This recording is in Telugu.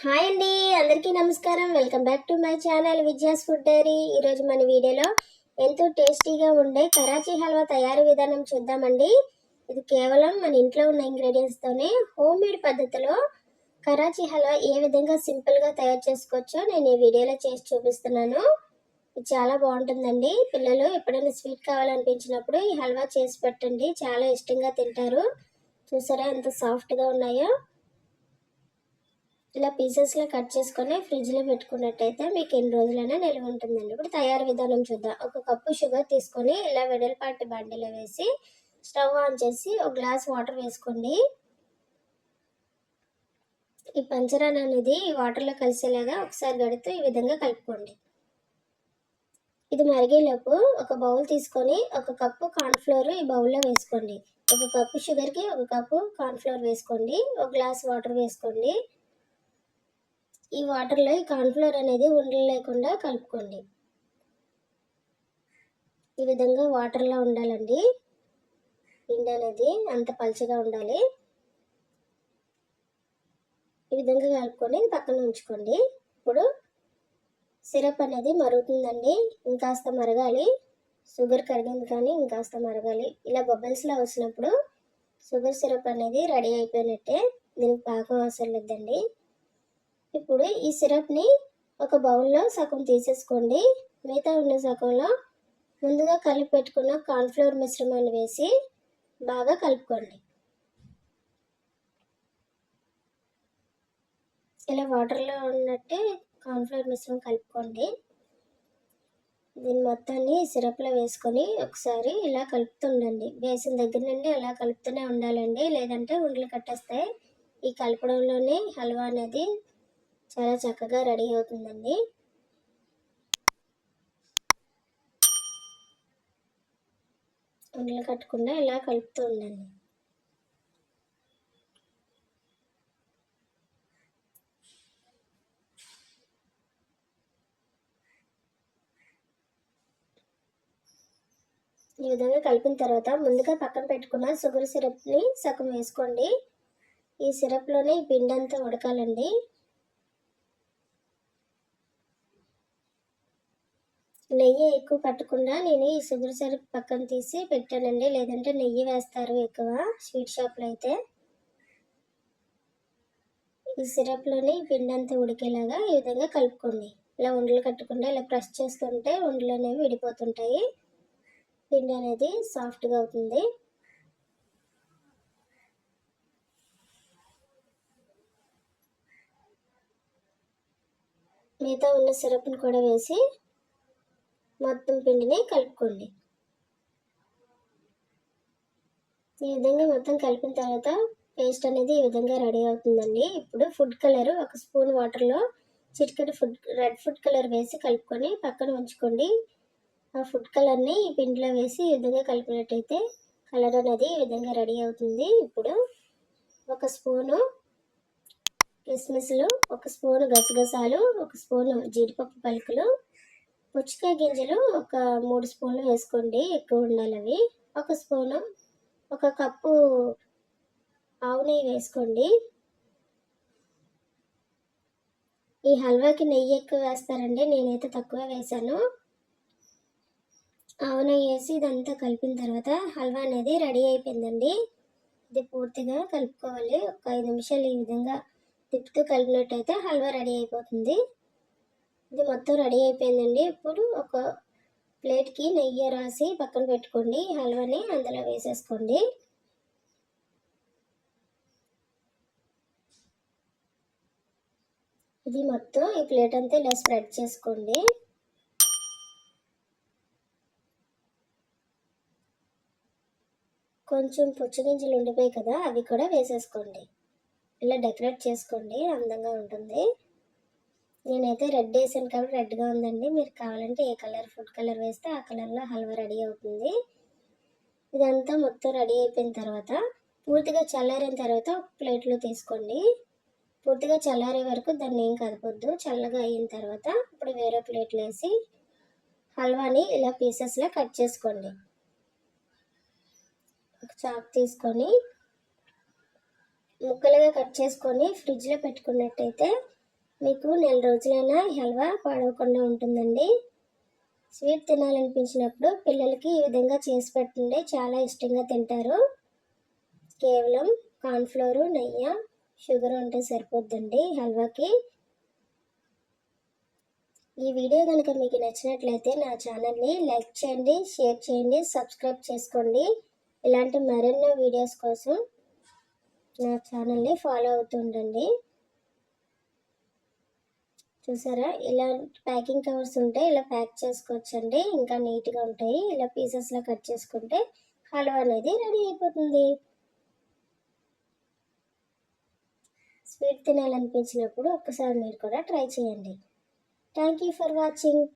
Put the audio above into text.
హాయ్ అండి, అందరికీ నమస్కారం. Welcome back to my channel Vidya's food diary. ఈరోజు మన వీడియోలో ఎంతో టేస్టీగా ఉండే కరాచీ హల్వా తయారీ విధానం చూద్దామండి. ఇది కేవలం మన ఇంట్లో ఉన్న ఇంగ్రీడియంట్స్తోనే హోమ్ మేడ్ పద్ధతిలో కరాచీ హల్వా ఏ విధంగా సింపుల్గా తయారు చేసుకోవచ్చో నేను ఈ వీడియోలో చేసి చూపిస్తున్నాను. ఇది చాలా బాగుంటుందండి. పిల్లలు ఎప్పుడైనా స్వీట్ కావాలనిపించినప్పుడు ఈ హల్వా చేసి పెట్టండి, చాలా ఇష్టంగా తింటారు. చూసారా ఎంత సాఫ్ట్గా ఉన్నాయో. ఇలా పీసెస్లో కట్ చేసుకొని ఫ్రిడ్జ్లో పెట్టుకున్నట్టయితే మీకు ఎన్ని రోజులైనా నిల్వ ఉంటుందండి. ఇప్పుడు తయారు విధానం చూద్దాం. ఒక కప్పు షుగర్ తీసుకొని ఇలా వెడల్పాటి బండిలో వేసి స్టవ్ ఆన్ చేసి ఒక గ్లాస్ వాటర్ వేసుకోండి. ఈ పంచదార అనేది వాటర్లో కలిసేలాగా ఒకసారి గడుతూ ఈ విధంగా కలుపుకోండి. ఇది మరిగేలోపు ఒక బౌల్ తీసుకొని ఒక కప్పు కార్న్ఫ్లోర్ ఈ బౌల్లో వేసుకోండి. ఒక కప్పు షుగర్కి ఒక కప్పు కార్న్ఫ్లోర్ వేసుకోండి. ఒక గ్లాస్ వాటర్ వేసుకోండి. ఈ వాటర్లో ఈ కార్న్ఫ్లోర్ అనేది ఉండలు లేకుండా కలుపుకోండి. ఈ విధంగా వాటర్లో ఉండాలండి. పిండి అనేది అంత పలుచగా ఉండాలి. ఈ విధంగా కలుపుకొని పక్కన ఉంచుకోండి. ఇప్పుడు సిరప్ అనేది మరుగుతుందండి, ఇంకాస్త మరగాలి. షుగర్ కరిగింది కానీ ఇంకాస్త మరగాలి. ఇలా బబుల్స్లో వచ్చినప్పుడు షుగర్ సిరప్ అనేది రెడీ అయిపోయినట్టే. దీనికి పాకం అవసరం లేదండి. ఇప్పుడు ఈ సిరప్ని ఒక బౌల్లో సగం తీసేసుకోండి. మిగతా ఉన్న సగంలో ముందుగా కలిపి పెట్టుకున్న కార్న్ఫ్లోర్ మిశ్రమాన్ని వేసి బాగా కలుపుకోండి. ఇలా వాటర్లో ఉన్నట్టే కార్న్ఫ్లోర్ మిశ్రమం కలుపుకోండి. దీన్ని మొత్తాన్ని సిరప్లో వేసుకొని ఒకసారి ఇలా కలుపుతుండండి. వేసిన దగ్గర నుండి అలా కలుపుతూనే ఉండాలండి, లేదంటే ఉండలు కట్టేస్తాయి. ఈ కలపడంలోనే హల్వా అనేది చాలా చక్కగా రెడీ అవుతుందండి. ఉండలు కట్టకుండా ఇలా కలుపుతూ ఉండండి. ఈ విధంగా కలిపిన తర్వాత ముందుగా పక్కన పెట్టుకున్న షుగర్ సిరప్ని సగం వేసుకోండి. ఈ సిరప్లోనే ఈ పిండి అంతా ఉడకాలండి. నెయ్యి ఎక్కువ పట్టకుండా నేను ఈ షుగర్ సిరప్ పక్కన తీసి పెట్టానండి, లేదంటే నెయ్యి వేస్తారు ఎక్కువ స్వీట్ షాప్లో అయితే. ఈ సిరప్లోని పిండి అంతా ఉడికేలాగా ఈ విధంగా కలుపుకోండి. ఇలా ఉండలు కట్టకుండా ఇలా ప్రెస్ చేస్తుంటే ఉండలు అనేవి విడిపోతుంటాయి. పిండి అనేది సాఫ్ట్గా అవుతుంది. మిగతా ఉన్న సిరప్ని కూడా వేసి మొత్తం పిండిని కలుపుకోండి. ఈ విధంగా మొత్తం కలిపిన తర్వాత పేస్ట్ అనేది ఈ విధంగా రెడీ అవుతుందండి. ఇప్పుడు ఫుడ్ కలర్ ఒక స్పూన్ వాటర్లో చిటికెడు రెడ్ ఫుడ్ కలర్ వేసి కలుపుకొని పక్కన ఉంచుకోండి. ఆ ఫుడ్ కలర్ని ఈ పిండిలో వేసి ఈ విధంగా కలిపినట్టయితే కలర్ అనేది ఈ విధంగా రెడీ అవుతుంది. ఇప్పుడు ఒక స్పూను కిస్మిస్లు, ఒక స్పూను గసగసాలు, ఒక స్పూను జీడిపప్పు పలుకులు, పుచ్చకాయ గింజలు ఒక 3 స్పూన్లు వేసుకోండి, ఎక్కువ ఉండాలి అవి. ఒక స్పూను, ఒక కప్పు ఆవు నెయ్యి వేసుకోండి. ఈ హల్వాకి నెయ్యి ఎక్కువ వేస్తారండి, నేనైతే తక్కువ వేసాను. ఆవు నెయ్యి వేసి ఇదంతా కలిపిన తర్వాత హల్వా అనేది రెడీ అయిపోయిందండి. ఇది పూర్తిగా కలుపుకోవాలి. ఒక 5 నిమిషాలు ఈ విధంగా తిప్పుతూ కలిపినట్టయితే హల్వా రెడీ అయిపోతుంది. ఇది మొత్తం రెడీ అయిపోయిందండి. ఇప్పుడు ఒక ప్లేట్కి నెయ్యి రాసి పక్కన పెట్టుకోండి. హల్వాని అందులో వేసేసుకోండి. ఇది మొత్తం ఈ ప్లేట్ అంతా ఇలా స్ప్రెడ్ చేసుకోండి. కొంచెం పుచ్చగింజలు ఉండిపోయి కదా, అవి కూడా వేసేసుకోండి. ఇలా డెకరేట్ చేసుకోండి, అందంగా ఉంటుంది. నేనైతే రెడ్ వేసాను కాబట్టి రెడ్గా ఉందండి. మీరు కావాలంటే ఏ కలర్ ఫుడ్ కలర్ వేస్తే ఆ కలర్లో హల్వా రెడీ అవుతుంది. ఇదంతా మొత్తం రెడీ అయిపోయిన తర్వాత పూర్తిగా చల్లారిన తర్వాత ఒక ప్లేట్లో తీసుకోండి. పూర్తిగా చల్లారే వరకు దాన్ని ఏం కదపొద్దు. చల్లగా అయిన తర్వాత ఇప్పుడు వేరే ప్లేట్లో వేసి హల్వాని ఇలా పీసెస్లో కట్ చేసుకోండి. ఒక చాక్ తీసుకొని ముక్కలుగా కట్ చేసుకొని ఫ్రిడ్జ్లో పెట్టుకున్నట్టయితే మీకు నెల రోజులైనా హల్వా పాడవకుండా ఉంటుందండి. స్వీట్ తినాలనిపించినప్పుడు పిల్లలకి ఈ విధంగా చేసి పెట్టండి, చాలా ఇష్టంగా తింటారు. కేవలం కార్న్‌ఫ్లోర్, నెయ్యి, షుగర్ ఉంటే సరిపోద్దండి హల్వాకి. ఈ వీడియో కనుక మీకు నచ్చినట్లయితే నా ఛానల్ని లైక్ చేయండి, షేర్ చేయండి, సబ్స్క్రైబ్ చేసుకోండి. ఇలాంటి మరెన్నో వీడియోస్ కోసం నా ఛానల్ని ఫాలో అవుతూ ఉండండి. చూసారా, ఇలా ప్యాకింగ్ కవర్స్ ఉంటే ఇలా ప్యాక్ చేసుకోవచ్చండి, ఇంకా నీట్గా ఉంటాయి. ఇలా పీసెస్లా కట్ చేసుకుంటే హల్వా అనేది రెడీ అయిపోతుంది. స్వీట్ తినాలనిపించినప్పుడు ఒక్కసారి మీరు కూడా ట్రై చేయండి. Thank you for watching.